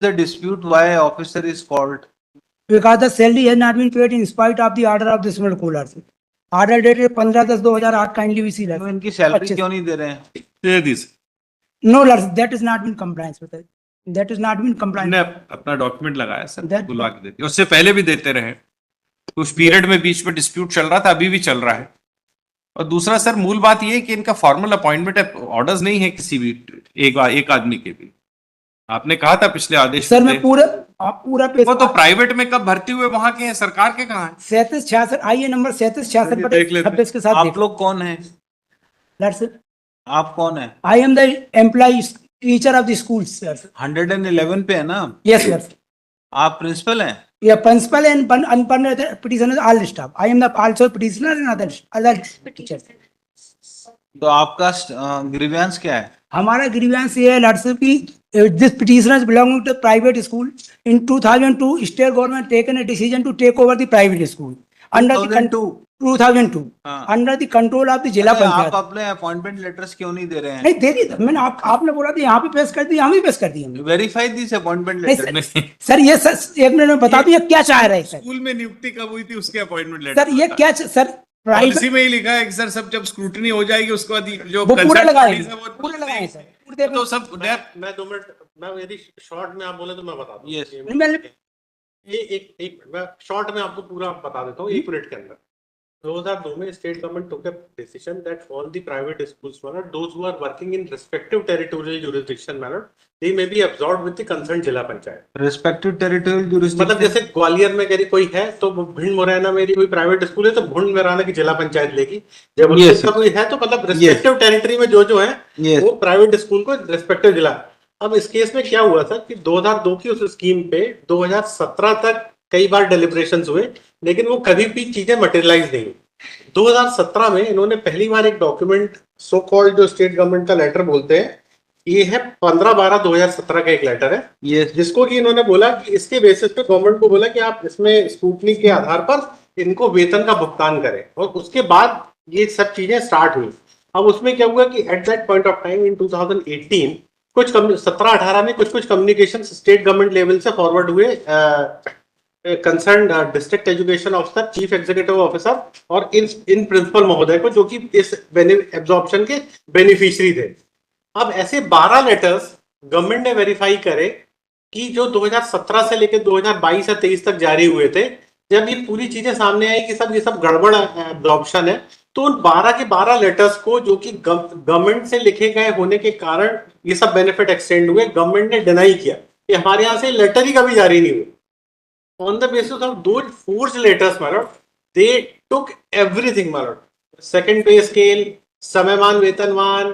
The dispute why officer is called. because the salary has not been paid in spite of the order of the civil coolers. Order dated 15/10/2008. Kindly we see that. तो इनकी salary अच्छे से। क्यों नहीं दे रहे हैं? दे दी sir. No, Lord, that is not been compliance with it. That is not been हमने compliance. अपना डॉक्यूमेंट लगाया सर, That- बुलवा के देते, उससे पहले भी देते रहे, उस पीरियड में बीच में डिस्प्यूट चल रहा था, अभी भी चल रहा है। और दूसरा सर मूल बात ये है कि इनका फॉर्मल अपॉइंटमेंट ऑर्डर्स नहीं है किसी भी एक आदमी के भी। आपने कहा था पिछले आदेश सर में, मैं पूरा वो तो प्राइवेट में कब भर्ती हुए, वहां के हैं, सरकार के कहाँ है? 3766 आइए नंबर 3766 पर देख लेते हैं। 26 के साथ आप लोग कौन है? That's आप कौन है? I am the employee teacher of the school, sir. 111 पे है ना? Yes, sir. आप प्रिंसिपल हैं? Yeah, principal and unpermitted petitioner all staff. I am the also petitioner and other teachers. तो आपका ग्रीवेंस क्या है? हमारा ग्रीवेंस ये है लड़सर की this petitioners belonging to private school. In 2002, state government taken a decision to take over the private school under the 2002 हाँ। under the control of the जिला आप पंचायत। अपने अपॉइंटमेंट लेटर्स क्यों नहीं दे रहे हैं? नहीं दे दी मैंने आपने बोला था यहाँ पे पेश कर दी, यहाँ भी पेश कर दी हमने। वेरीफाई दिस अपॉइंटमेंट नहीं लेटर। सर ये सर एक मिनट में बता दूं ये क्या चाह रहे हैं सर? स्कूल में नियुक्ति कब हुई थी उसके अपॉइंटमेंट सर लेटर? ये क्या सर प्राइवेट पॉलिसी में ही लिखा है कि सर सब जब स्क्रूटनी हो जाएगी उसके बाद जो वो पूरा consent लगाए bodies है, वो पूरे लगाए सर पूरे देख तो सब मैं 2 मिनट, मैं यदि शॉर्ट में आप बोले तो मैं बता दूं। Yes. नहीं, मैंने ये एक मैं शॉर्ट में आपको पूरा बता देता हूँ 1 मिनट के अंदर। 2002 में state government took a decision that all the private schools, those who are working in respective territorial jurisdiction, they may be absorbed with the concerned जिला पंचायत। रिस्पेक्टिव टेरिटोरियल जुरिस्डिक्शन मतलब जैसे ग्वालियर में यदि कोई है तो भिंड मुरैना में यदि कोई प्राइवेट स्कूल है तो भिंड मुरैना की जिला पंचायत लेगी। जब Yes, का कोई है तो मतलब रिस्पेक्टिव टेरिटरी में जो है Yes. वो प्राइवेट स्कूल को रिस्पेक्टिव जिला। अब इस केस में क्या हुआ था कि 2002 की उस स्कीम पे 2017 तक कई बार डेलिब्रेशंस हुए लेकिन वो कभी भी चीजें मटेरियलाइज नहीं। 2017 में इन्होंने पहली बार एक डॉक्यूमेंट सो कॉल्ड जो स्टेट गवर्नमेंट का लेटर बोलते हैं, ये है 15/12/2017 का एक लेटर है। Yes. जिसको कि इन्होंने बोला कि इसके बेसिस पे गवर्नमेंट को बोला कि आप इसमें स्क्रूटनी के आधार पर इनको वेतन का भुगतान करें और उसके बाद ये सब चीजें स्टार्ट हुई। अब उसमें क्या हुआ कि at that point of time in 2018 कुछ 17-18 में कुछ कम्युनिकेशन स्टेट गवर्नमेंट लेवल से फॉरवर्ड हुए concern district education officer, chief executive officer और इन प्रिंसिपल महोदय को, जो कि इस एब्जॉर्प्शन के बेनिफिशियरी थे। अब ऐसे 12 लेटर्स गवर्नमेंट ने वेरीफाई करे कि जो 2017 से लेकर 2022 या 23 तक जारी हुए थे, जब ये पूरी चीजें सामने आई कि ये सब गड़बड़ एब्जॉर्प्शन है, तो उन 12 के 12 लेटर्स को जो कि गवर्नमेंट से लिखे गए होने के कारण ये सब बेनिफिट एक्सटेंड हुए, गवर्नमेंट ने डिनाई किया कि हमारे यहाँ से लेटर ही कभी जारी नहीं हुए। On the basis of those forged letters, my lord, they took everything, my lord. Second pay scale, समयमान वेतनमान,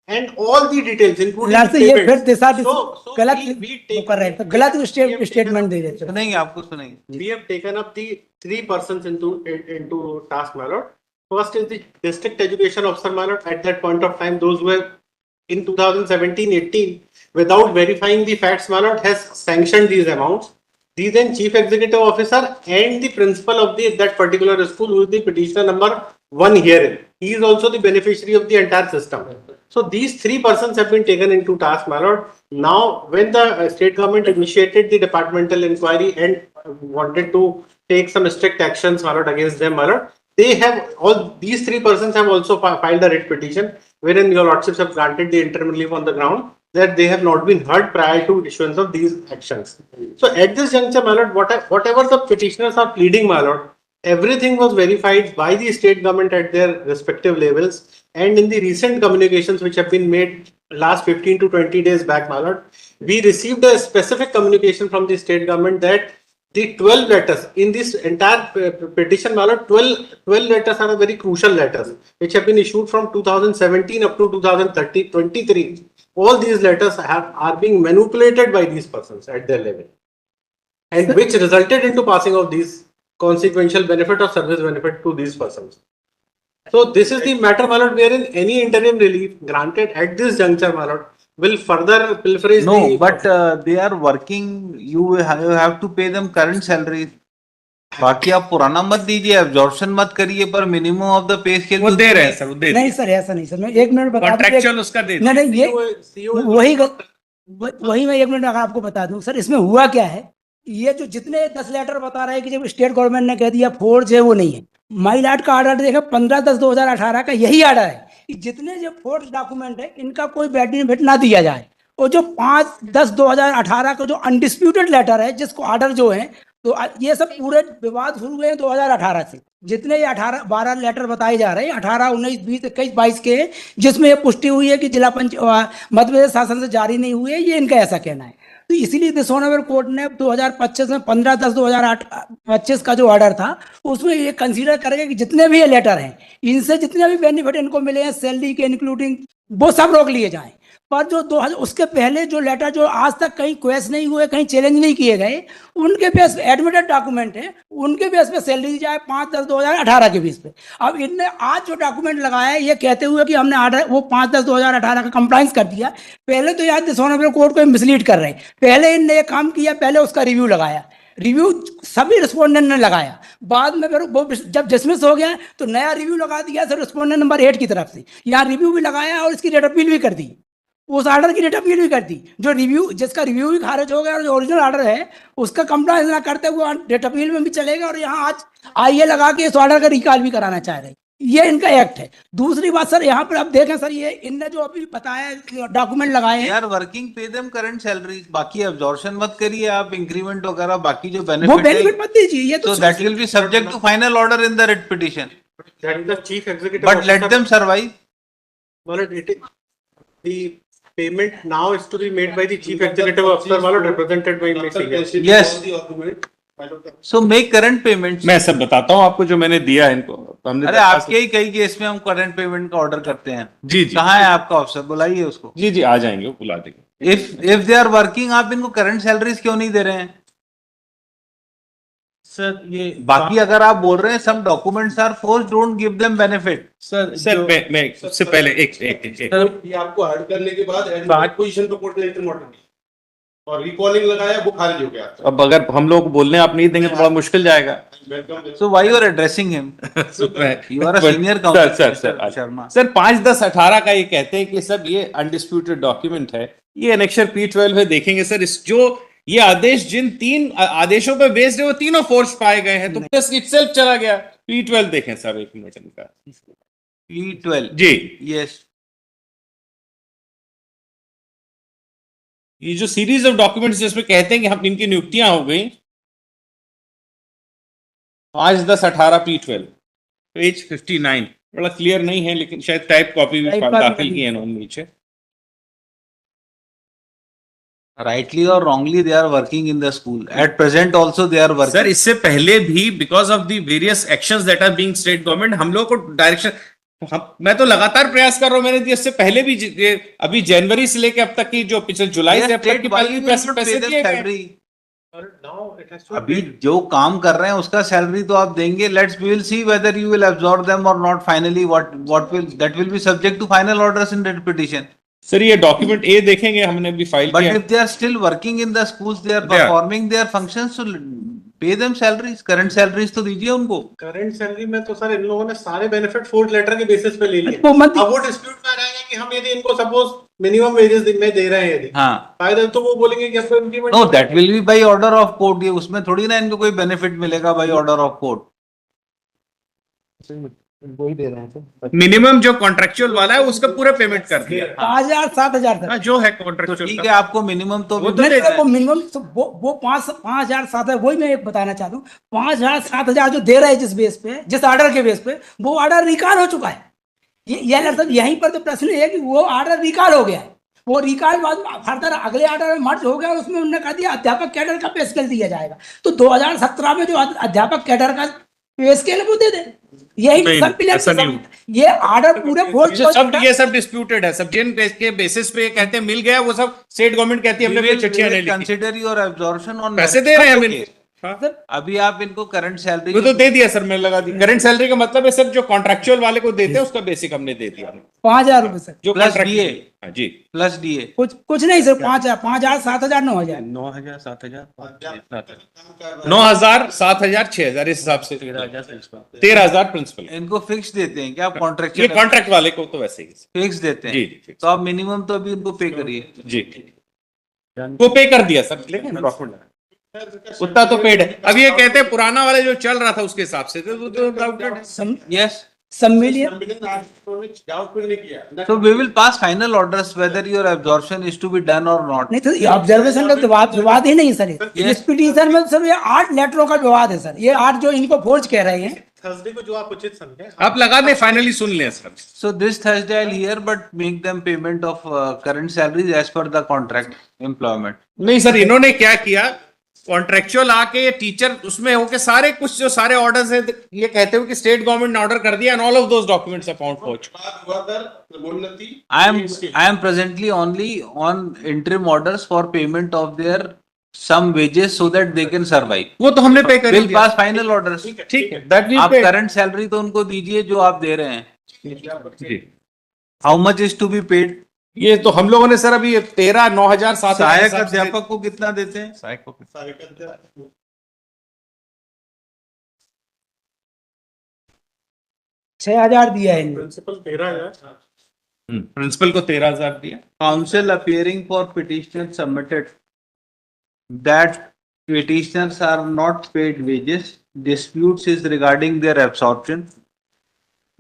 and all the details, including लड़ से ये payments. फिर दिशा So गलत we वो take- कर रहे हैं गलत स्टेटमेंट दे रहे हैं। सुनेंगे, आपको सुनेंगे। we have taken up the 3 persons into task, my lord. First is the district education officer, my lord. At that point of time, those were in 2017-18, without verifying the facts, my lord, has sanctioned these amounts. The then chief executive officer and the principal of that particular school, who is the petitioner number 1 herein. He is also the beneficiary of the entire system. So these 3 persons have been taken into task, my lord. Now, when the state government initiated the departmental inquiry and wanted to take some strict actions, my lord, against them, my lord, they have these 3 persons have also filed a writ petition, wherein your lordships have granted the interim relief on the ground that they have not been heard prior to issuance of these actions. So at this juncture, my lord, whatever the petitioners are pleading, my lord, everything was verified by the state government at their respective levels, and in the recent communications which have been made last 15 to 20 days back, my lord, we received a specific communication from the state government that the 12 letters in this entire petition, my lord, 12 letters are very crucial letters which have been issued from 2017 up to 2023. All these letters are being manipulated by these persons at their level, and which resulted into passing of these consequential benefit or service benefit to these persons. So this is the matter, my lord, wherein any interim relief granted at this juncture, my lord, will further pilferage No, the... but they are working. You have to pay them current salary. बाकी आप पुराना मत दीजिए, absorption मत करिए, पर minimum of the pay scale वो दे रहे हैं सर, वो दे नहीं सर ऐसा नहीं सर, मैं 1 मिनट बता दूं। कॉन्ट्रेक्चुअल उसका दे नहीं नहीं ये CEO वही वही मैं 1 मिनट अगर आपको बता दूं सर, इसमें हुआ क्या है, ये जो जितने 10 लेटर बता रहे हैं कि जब स्टेट गवर्नमेंट ने कह दिया फोर्ज है, वो नहीं है। माइलॉट का ऑर्डर देखा 15/10/2018 का यही ऑर्डर है कि जितने जो फोर्ज डॉक्यूमेंट है इनका कोई बेनिफिट ना दिया जाए। और जो 5/10/2018 का जो अनडिस्प्यूटेड लेटर है, जिसको ऑर्डर जो है, तो ये सब पूरे विवाद शुरू हुए हैं 2018 से। जितने ये 12 लेटर बताए जा रहे हैं 18, 19, 20, 21, 22 के, जिसमें ये पुष्टि हुई है कि जिला मध्य प्रदेश शासन से जारी नहीं हुए, ये इनका ऐसा कहना है। तो इसीलिए दिस ऑनरेबल कोर्ट ने 2025 में 15/10/2025 का जो ऑर्डर था, उसमें ये कंसीडर करेगा कि जितने भी ये लेटर हैं, इनसे जितने भी बेनिफिट इनको मिले हैं सैलरी के इंक्लूडिंग, वो सब रोक लिए जाएं। पर जो 2000 उसके पहले जो लेटर जो आज तक कहीं क्वेश्चन नहीं हुए, कहीं चैलेंज नहीं किए गए, उनके बेस पे एडमिटेड डॉक्यूमेंट है, उनके बेस पे सैलरी दी जाए 5/10/2018 के बेस पे। अब इनने आज जो डॉक्यूमेंट लगाया है ये कहते हुए कि हमने ऑर्डर वो 5/10/2018 का कंप्लायंस कर दिया। पहले तो यार दिस ऑनरेबल कोर्ट को मिसलीड कर रहे हैं। पहले इनने ये काम किया, पहले उसका रिव्यू लगाया, रिव्यू सभी रिस्पोंडेंट ने लगाया, बाद में फिर वो जब डिसमिस हो गया तो नया रिव्यू लगा दिया सर रिस्पोंडेंट नंबर 8 की तरफ से। यहाँ रिव्यू भी लगाया और इसकी रेट अपील भी कर दी, उस ऑर्डर की रेट अपील भी कर दी। जो रिव्यू, जिसका रिव्यू भी खारिज हो गया और जो ओरिजिनल ऑर्डर है उसका कंप्लायंस ना करते हुए रेट अपील में भी चलेगा, और यहाँ आज आईए लगा के इस ऑर्डर का रिकॉल भी कराना चाह रहे हैं। ये इनका एक्ट है। दूसरी बात सर, यहाँ पर आप देखें सर, ये इनने जो अभी बताया डॉक्यूमेंट लगाए हैं, यार working pay them current salary, बाकी अब्जॉर्प्शन मत करिए आप, इंक्रीमेंट वगैरह बाकी जो वो बेनिफिट बेनिफिट मत दीजिए। ये so that will be subject to final order in the writ petition, That is the chief executive. but let officer. them survive. Well, the payment now is to be made by the chief executive officer, well, represented by Mr. Yes. So make current payments. मैं सब बताता हूँ आपको जो मैंने दिया है इनको। तो हमने अरे आपके ही कई केस में हम करंट पेमेंट का ऑर्डर करते हैं। जी जी कहाँ है आपका ऑफिसर, बुलाइए उसको। जी जी आ जाएंगे, वो बुला देंगे। इफ दे आर वर्किंग, आप इनको करंट सैलरीज क्यों नहीं दे रहे हैं? सर ये बाकी अगर आप बोल रहे हैं some documents are force, don't give them benefit. Sir मैं सबसे पहले एक ये आपको ऐड करने के बाद एडमिट पोजीशन पे कोर्ट ने रिटर्न ऑर्डर दिया और रिकॉलिंग लगाया, वो खारिज हो गया। अब अगर हम लोग को बोलने आप नहीं देंगे तो बड़ा मुश्किल जाएगा। Welcome. So why you are addressing him? You are a senior counsel, Mr. Sharma. Sir 5/10/18 का ये कहते हैं कि सब ये अनडिस्प्यूटेड डॉक्यूमेंट है। ये एनेक्शर P12 है, देखेंगे सर इस जो ये आदेश जिन 3 आदेशों पे बेस्ड है वो तीनों फोर्स पाए गए हैं, तो प्लस इटसेल्फ चला गया। P12 देखें सर, 1 मिनट इनका P12. जी। Yes. ये जो सीरीज ऑफ डॉक्यूमेंट्स जिसमें कहते हैं कि हम इनकी नियुक्तियां हो गई 5/10/18 P12 पेज 59, बड़ा क्लियर नहीं है लेकिन शायद टाइप कॉपी भी दाखिल की है इन्होंने नीचे। Rightly or wrongly, they are working in the school. At present also they are working. Sir इससे पहले भी because of the various actions that are being state government, हम लोग को डायरेक्शन, मैं तो लगातार प्रयास कर रहा हूं। मैंने दिया इससे पहले भी अभी जनवरी से लेके अब तक की जो पिछले जुलाई से अब तक की पहले पैसे दिए गए। अभी जो काम कर रहे हैं उसका सैलरी तो आप देंगे। Let's we will see whether you will absorb them और not. Finally what will that will be subject to final orders in writ petition. Sir ये डॉक्यूमेंट ए देखेंगे, हमने भी फाइल बट किया। If they are still working in the schools, they are performing their functions, so pay them salaries, current salaries तो दीजिए उनको। करंट सैलरी में तो सर इन लोगों ने सारे बेनिफिट फोर्थ लेटर के बेसिस पे ले लिए। वो मत- अब वो डिस्प्यूट में रहेगा कि हम यदि इनको सपोज मिनिमम वेजेस में दे रहे हैं यदि, हाँ, फायदा तो वो बोलेंगे कि आपको increment. No that will be by order of court. ये उसमें थोड़ी ना इनको कोई बेनिफिट मिलेगा बाय ऑर्डर ऑफ कोर्ट। वही दे रहे हैं सर। मिनिमम जो कॉन्ट्रेक्चुअल वाला है उसका पूरा पेमेंट कर दिया। 5,000 7,000 तक। हाँ, जो है तो कॉन्ट्रेक्चुअल ठीक है, आपको मिनिमम तो वो तो नहीं, देता वो मिनिमम तो वो 5,000 7,000, वही मैं एक बताना चाहता हूँ। 5,000 7,000 जो दे रहे हैं जिस बेस पे, जिस ऑर्डर के बेस पे, वो ऑर्डर रिकॉल हो चुका है। ये मतलब यहीं पर तो प्रश्न है कि वो ऑर्डर रिकॉल हो गया है। वो रिकॉल बाद फर्दर अगले ऑर्डर में मर्ज हो गया और उसमें उन्होंने कहा दिया अध्यापक कैडर का पे स्केल दिया जाएगा। तो 2017 में जो अध्यापक कैडर का पे स्केल है वो दे दे। यही नहीं, सब प्लेन ऐसा नहीं ये ऑर्डर पूरे फोर्स सब ये सब डिस्प्यूटेड है। सब जिन के बेसिस पे कहते हैं मिल गया, वो सब स्टेट गवर्नमेंट कहती है हमने चिट्ठियां नहीं लिखी, कंसीडर योर एब्जॉर्प्शन ऑन पैसे दे रहे हैं हम इनको। हाँ। अभी आप इनको करंट सैलरी वो तो दे दिया सर, मैंने लगा दी। करंट सैलरी का मतलब है सर जो कॉन्ट्रेक्चुअल वाले को देते हैं उसका बेसिक हमने दे दिया। 5,000 रुपए सर, जो प्लस contractual- DA। हाँ जी, प्लस डीए। कुछ नहीं सर। 5,000 5,000 7,000 9,000 9,000 7,000 9,000 7,000 6,000 इस हिसाब से 13,000 प्रिंसिपल। इनको फिक्स देते हैं क्या आप ये कॉन्ट्रेक्चुअल? कॉन्ट्रैक्ट वाले को तो वैसे ही फिक्स देते हैं। जी जी fix। तो आप मिनिमम तो अभी इनको पे करिए। जी वो पे कर दिया सर, लेकिन डॉक्यूमेंट उतना तो पेड है। अब ये कहते हैं पुराना वाला जो चल रहा था उसके हिसाब से तो डाउटेड है। Yes. सम्मिलियन So we will pass final orders whether your absorption is to be done or not. नहीं तो ऑब्जर्वेशन का तो विवाद ही नहीं सर, इस पिटीशन में सर ये 8 लेटरों का विवाद है सर, ये 8 जो इनको फोर्ज कह रहे हैं। थर्सडे को जो आप उचित समझे आप लगा दें, फाइनली सुन लें sir. So this Thursday I'll hear, but make them payment of current salaries as per the contract employment. नहीं सर, इन्होंने क्या किया, कॉन्ट्रेक्चुअल आके ये टीचर उसमें होके सारे कुछ जो सारे ऑर्डर्स है ये कहते हो कि स्टेट गवर्नमेंट ने ऑर्डर कर दिया and all of those documents account पहुंच। I am presently only on interim orders for payment of their some wages so that they can survive. वो तो हमने पे कर We'll दिया, pass final orders. ठीक है, दैट वी आप पे। करंट सैलरी तो उनको दीजिए जो आप दे रहे हैं। जी, how much is to be paid? ये तो हम लोगों ने सर अभी 13,9,700 सहायक अध्यापक को कितना देते हैं? सहायक को 6,000 दिया है इन्होंने। प्रिंसिपल 13,000 प्रिंसिपल को 13,000 दिया। Counsel appearing for petitioners submitted that petitioners are not paid wages. Disputes is regarding their absorption.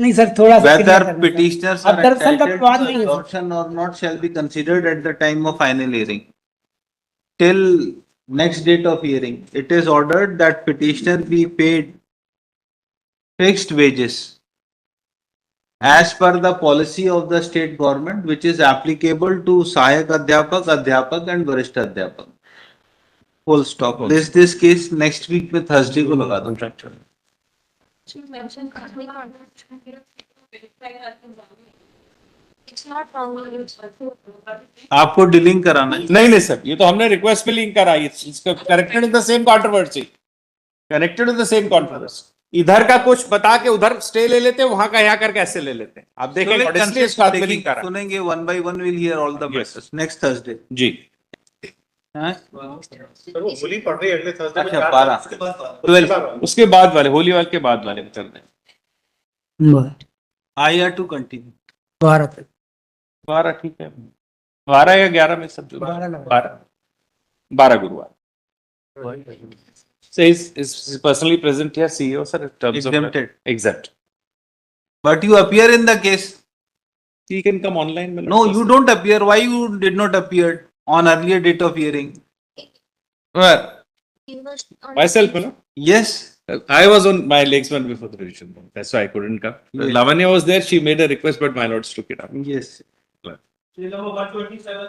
नहीं सर, थोड़ा सा Whether clear करना सर। petitioners अब are दर्शन का entitled विवाद to नहीं है sir. absorption or not shall be considered at the time of final hearing. Till next date of hearing, it is ordered that petitioner be paid fixed wages as per the policy of the state government, which is applicable to Sahayak Adhyapak, Adhyapak and Varisht Adhyapak. Full stop. This case next week में Thursday को लगा दो. She mentioned company contract. It's not wrong. आपको dealing कराना है. नहीं sir, ये तो हमने रिक्वेस्ट पे लिंक कराई, इसका connected with the same controversy, connected with the same controversy. इधर का कुछ बता के उधर स्टे ले लेते हैं, वहां का यहाँ करके ऐसे ले लेते हैं। आप देखें इसलिए इस बात पे लिंक करा। सुनेंगे one by one. We'll hear all the matters next Thursday. जी, हाँ? सर वो होली पड़ रही है अगले थर्सडे अच्छा 12 12 उसके बाद वाले होली वाले के बाद वाले चल रहे हैं। I are to continue. 12 तक 12 ठीक है, 12 या 11 में सब जो 12 गुरुवार। So is personally present here, CEO sir, in terms Exempted. of exempt. But you appear in the case. He can come online. No, you don't appear. Why you did not appear on earlier date of hearing? Where? He was on Myself, you know. Yes. I was on my legs one before the revision. That's why I couldn't come. Yes. Lavanya was there. She made a request, but my lords took it up. Yes. Right. Number 127.